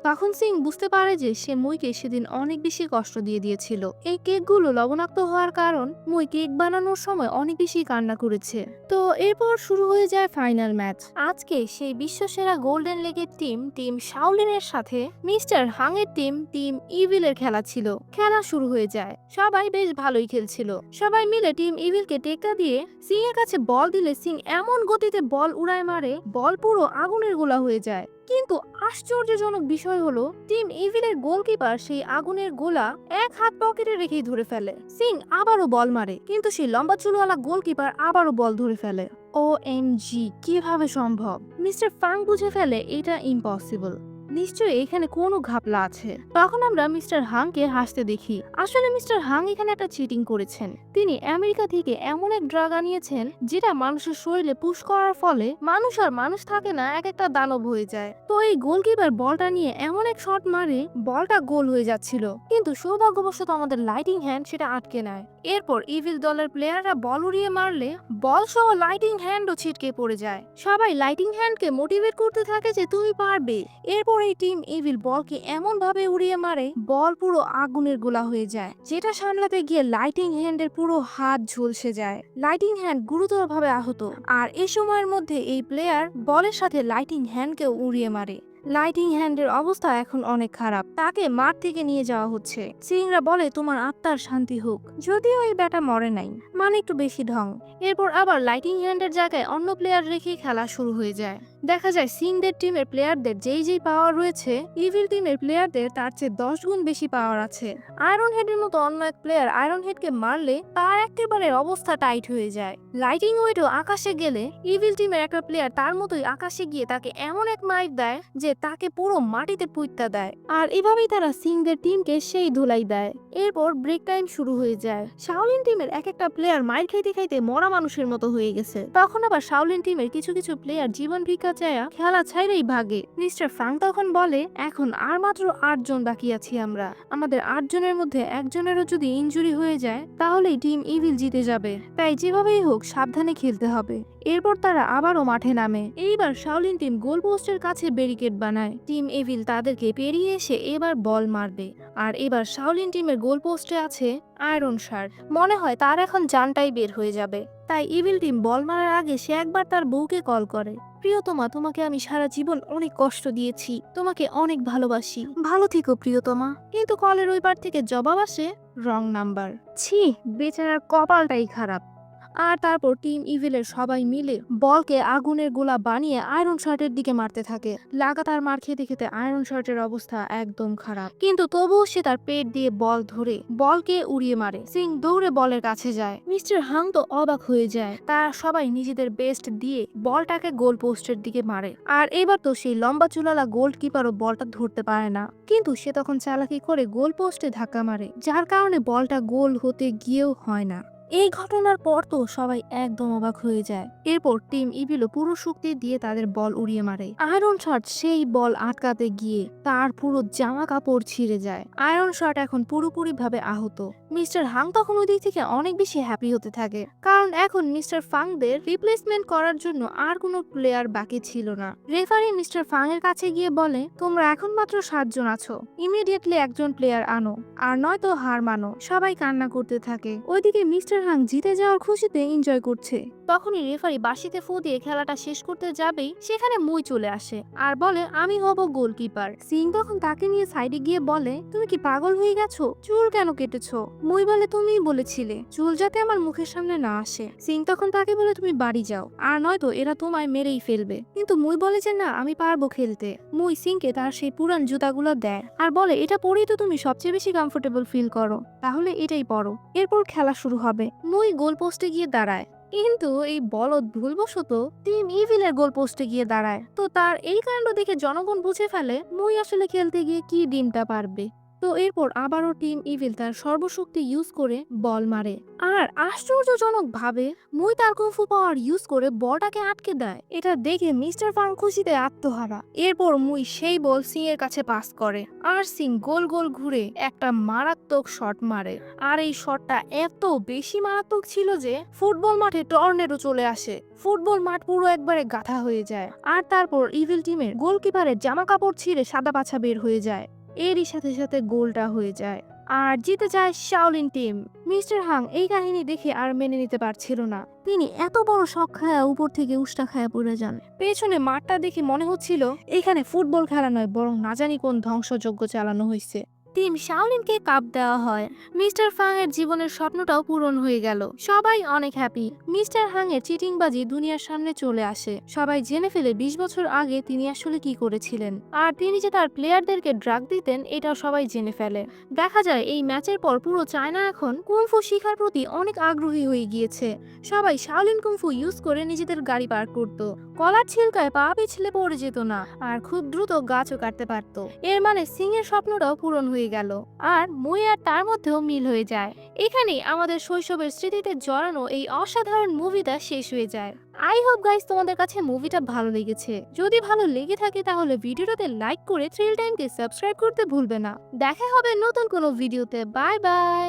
তখন সিং বুঝতে পারে যে সে মুইকে সেদিন অনেক বেশি কষ্ট দিয়ে দিয়েছিল। এই কেকগুলো লবণাক্ত হওয়ার কারণ মুই কেক বানানোর সময় অনেক বেশি কান্না করেছে। তো এরপর শুরু হয়ে যায় ফাইনাল ম্যাচ। আজকে সেই বিশ্বসেরা গোল্ডেন লেগের টিম শাওলিনের সাথে মিস্টার হাং এর টিম ইভিলের খেলা ছিল। খেলা শুরু হয়ে যায়, সবাই বেশ ভালোই খেলছিল। সবাই মিলে টিম ইভিলকে টেক্কা দিয়ে সিং এর কাছে বল দিলে সিং এমন গতিতে বল উড়ায় মারে, বল পুরো আগুনের গোলা হয়ে যায়। কিন্তু আশ্চর্যজনক বিষয় হলো টিম ইভিলের গোলকিপার সেই আগুনের গোলা এক হাত পকেটে রেখেই ধরে ফেলে। সিং আবারও বল মারে, কিন্তু সেই লম্বা চুলওয়ালা গোলকিপার আবারও বল ধরে ফেলে। OMG, কিভাবে সম্ভব? মিস্টার ফাং বুঝে ফেলে এটা ইম্পসিবল, নিশ্চয়ই এখানে কোনো ঘাপলা আছে। তখন আমরা মিস্টার হাংকে হাসতে দেখি। আসলে মিস্টার হাং এখানে একটা চিটিং করেছেন। তিনি আমেরিকা থেকে এমন এক ড্রাগ আনিয়েছেন যেটা মানুষের শরীরে পুশ করার ফলে মানুষ আর মানুষ থাকে না, এক একটা দানব হয়ে যায়। তো এই গোলকিপার বলটা নিয়ে এমন এক শট মারে বলটা গোল হয়ে যাচ্ছিল, কিন্তু সৌভাগ্যবশত আমাদের লাইটিং হ্যান্ড সেটা আটকে নেয়। এরপর ইভিল দলের প্লেয়াররা বল উড়িয়ে মারলে বল সহ লাইটিং হ্যান্ডও ছিটকে পড়ে যায়। সবাই লাইটিং হ্যান্ডকে মোটিভেট করতে থাকে যে তুমি পারবে। এরপর এই টিম ইভিল বলকে এমন ভাবে উড়িয়ে মারে বল পুরো আগুনের গোলা হয়ে যায়, যেটা সামলাতে গিয়ে লাইটিং হ্যান্ডের পুরো হাত ঝলসে যায়। লাইটিং হ্যান্ড গুরুতরভাবে আহত, আর এ সময়ের মধ্যে এই প্লেয়ার বলের সাথে লাইটিং হ্যান্ডকেও উড়িয়ে মারে। লাইটিং হ্যান্ডের অবস্থা এখন অনেক খারাপ, তাকে মাঠ থেকে নিয়ে যাওয়া হচ্ছে। সিংরা বলে তোমার আত্মার শান্তি হোক, যদিও এই ব্যাটা মরে নাই, মানে একটু বেশি ঢং। এরপর আবার লাইটিং হ্যান্ডের জায়গায় অন্য প্লেয়ার রেখে খেলা শুরু হয়ে যায়। দেখা যায় সিংদের টিমের প্লেয়ারদের যেই পাওয়ার রয়েছে, ইভিল টিমের প্লেয়ারদের তার চেয়ে 10 গুণ বেশি পাওয়ার আছে। আয়রন হেডের মতো অন্য এক প্লেয়ার আয়রন হেডকে মারলে তার একেবারে অবস্থা টাইট হয়ে যায়। লাইটিং ওয়েটও আকাশে গেলে ইভিল টিমের একটা প্লেয়ার তার মতোই আকাশে গিয়ে তাকে এমন এক মাইর দেয় যে তাকে পুরো মাটিতে পুঁততে দেয়, আর এভাবেই তারা সিংদের টিমকে সেই ধুলাই দেয়। এরপর ব্রেক টাইম শুরু হয়ে যায়। শাওলিন টিমের এক একটা প্লেয়ার মাইর খাইতে খাইতে মরা মানুষের মতো হয়ে গেছে। তখন আবার শাওলিন টিমের কিছু প্লেয়ার জীবন ভিক্ষা চায়া খেলা ছাইরেই ভাগে। মিস্টার ফাং তখন বলে এখন আর মাত্র 8 জন বাকি আছি আমরা, আমাদের 8 জনের মধ্যে একজনেরও যদি ইনজুরি হয়ে যায় তাহলেই টিম ইভিল জিতে যাবে, তাই যেভাবেই হোক সাবধানে খেলতে হবে। এরপর তারা আবারও মাঠে নামে। এইবার শাওলিন টিম গোল পোস্টের কাছে ব্যারিকেড বানায়। টিম ইভিল তাদেরকে পেরিয়ে এসে এবার বল মারবে, আর এবার শাওলিন টিমের গোল পোস্টে আছে আয়রন শার্ট। মনে হয় তার এখন জানটাই বের হয়ে যাবে, তাই ইভিল টিম বল মারার আগে সে একবার তার বউকে কল করে। প্রিয়তমা, তোমাকে আমি সারা জীবন অনেক কষ্ট দিয়েছি, তোমাকে অনেক ভালোবাসি, ভালো থেকো প্রিয়তমা। কিন্তু কলের ওই পার থেকে জবাব আসে রং নাম্বার। ছি, বেচারার কপালটাই খারাপ। আর তারপর টিম ইভিলের সবাই মিলে বলকে আগুনের গোলা বানিয়ে আয়রন শার্টের দিকে মারতে থাকে। লাগাতার মার খেতে খেতে আয়রন শার্টের অবস্থা একদম খারাপ, কিন্তু তবুও সে তার পেট দিয়ে বল ধরে বলকে উড়িয়ে মারে। সিং দৌড়ে বলের কাছে যায়। মিস্টার হাং তো অবাক হয়ে যায়। তারা সবাই নিজেদের বেস্ট দিয়ে বলটাকে গোল পোস্টের দিকে মারে। আর এবার তো সেই লম্বা চুলালা গোলকিপারও বলটা ধরতে পারে না, কিন্তু সে তখন চালাকি করে গোল পোস্টে ধাক্কা মারে, যার কারণে বলটা গোল হতে গিয়েও হয় না। এই ঘটনার পর তো সবাই একদম অবাক হয়ে যায়। এরপর টিম ইভিলও পুরো শক্তি দিয়ে তাদের বল উড়িয়ে মারে। আয়রন শার্ট সেই বল আটকাতে গিয়ে তার পুরো জামা কাপড় ছিঁড়ে যায়। আয়রন শার্ট এখন পুরোপুরি ভাবে আহত। মিস্টার হাং তখন ওই দিক থেকে অনেক বেশি হ্যাপি হতে থাকে, কারণ এখন মিস্টার ফাংদের রিপ্লেসমেন্ট করার জন্য আর কোনো প্লেয়ার বাকি ছিল না। রেফারি মিস্টার ফাং এর কাছে গিয়ে বলে, তোমরা এখন মাত্র 7 জন আছো, ইমিডিয়েটলি একজন প্লেয়ার আনো, আর নয়তো হার মানো। সবাই কান্না করতে থাকে। ওইদিকে মিস্টার হাং জিতে যাওয়ার খুশিতে এনজয় করছে। তখনই রেফারি বাঁশিতে ফু দিয়ে খেলাটা শেষ করতে যাবেই সেখানে মুই চলে আসে আর বলে, আমি হব গোলকিপার। সিং তখন তাকে নিয়ে সাইডে গিয়ে বলে, তুমি কি পাগল হয়ে গেছো? চুল কেন কেটেছো? মুই বলে, তুমিই বলেছিলে চুল যাতে আমার মুখের সামনে না আসে। সিং তখন তাকে বলে, তুমি বাড়ি যাও, আর নয়তো এরা তোমায় মেরেই ফেলবে। কিন্তু মুই বলে যে না, আমি পারবো খেলতে। মুই সিংকে তার সেই পুরান জুতাগুলো দেয় আর বলে, এটা পরেই তো তুমি সবচেয়ে বেশি কমফোর্টেবল ফিল করো, তাহলে এটাই পরো, এরপর খেলা শুরু হবে। মুই গোল পোস্টে গিয়ে দাঁড়ায়, কিন্তু এই বলদ ভুলবশত টিম ইভিলের গোল পোস্টে গিয়ে দাঁড়ায়। তো তার এই কাণ্ড দেখে জনগণ বুঝে ফেলে মুই আসলে খেলতে গিয়ে কি ডিমটা পারবে। তো এরপর আবারও টিম ইভিল তার সর্বশক্তি ইউজ করে বল মারে, আর আশ্চর্যজনক ভাবে মুই তার কুংফু পাওয়ার ইউজ করে বলটাকে আটকে দেয়। এটা দেখে মিস্টার ফাং খুশিতে আত্মহারা। এরপর মুই সেই বল সিং এর কাছে পাস করে, আর সিং গোল গোল ঘুরে একটা মারাত্মক শট মারে। আর এই শটটা এত বেশি মারাত্মক ছিল যে ফুটবল মাঠে টর্নেডো চলে আসে। ফুটবল মাঠ পুরো একবারে গাঁথা হয়ে যায়। আর তারপর ইভিল টিমের গোলকিপারের জামা কাপড় ছিঁড়ে সাদা পাছা বের হয়ে যায়। এরই সাথে সাথে গোলটা হয়ে যায় আর জিতে যায় শাওলিন টিম। মিস্টার হাং এই কাহিনী দেখে আর মেনে নিতে পারছিল না। তিনি এত বড় শখ খায়া উপর থেকে উষ্টা খায়া পড়ে যান। পেছনে মাঠটা দেখে মনে হচ্ছিল এখানে ফুটবল খেলা নয়, বরং না জানি কোন ধ্বংসযজ্ঞ চালানো হয়েছে। টিম শাওলিনকে কাপ দেওয়া হয়। মিস্টার ফাং এর জীবনের স্বপ্নটাও পূরণ হয়ে গেল। সবাই অনেক হ্যাপি। মিস্টার হাং এর চিটিংবাজি দুনিয়ার সামনে চলে আসে। সবাই জেনে ফেলে 20 বছর আগে তিনি আসলে কি করেছিলেন, আর তিনি যে তার প্লেয়ারদেরকে ড্রাগ দিতেন এটাও সবাই জেনে ফেলে। দেখা যায় এই ম্যাচের পর পুরো চায়না এখন কুংফু শিখার প্রতি অনেক আগ্রহী হয়ে গিয়েছে। সবাই শাওলিন কুংফু ইউজ করে নিজেদের গাড়ি পার্ক করত, কলার ছিলকায় পা পিছলে পড়ে যেত না, আর খুব দ্রুত গাছও কাটতে পারত। এর মানে সিং এর স্বপ্নটাও পূরণ হয়ে গেল, আর মুই আর তার মধ্যেও মিল হয়ে যায়। এখানেই আমাদের শৈশবের স্মৃতিতে জড়ানো এই অসাধারণ মুভিটা শেষ হয়ে যায়। আই হোপ গাইস তোমাদের কাছে মুভিটা ভালো লেগেছে। যদি ভালো লেগে থাকে তাহলে ভিডিওটাতে লাইক করে থ্রিল টাইমকে সাবস্ক্রাইব করতে ভুলবে না। দেখা হবে নতুন কোনো ভিডিওতে। Bye bye.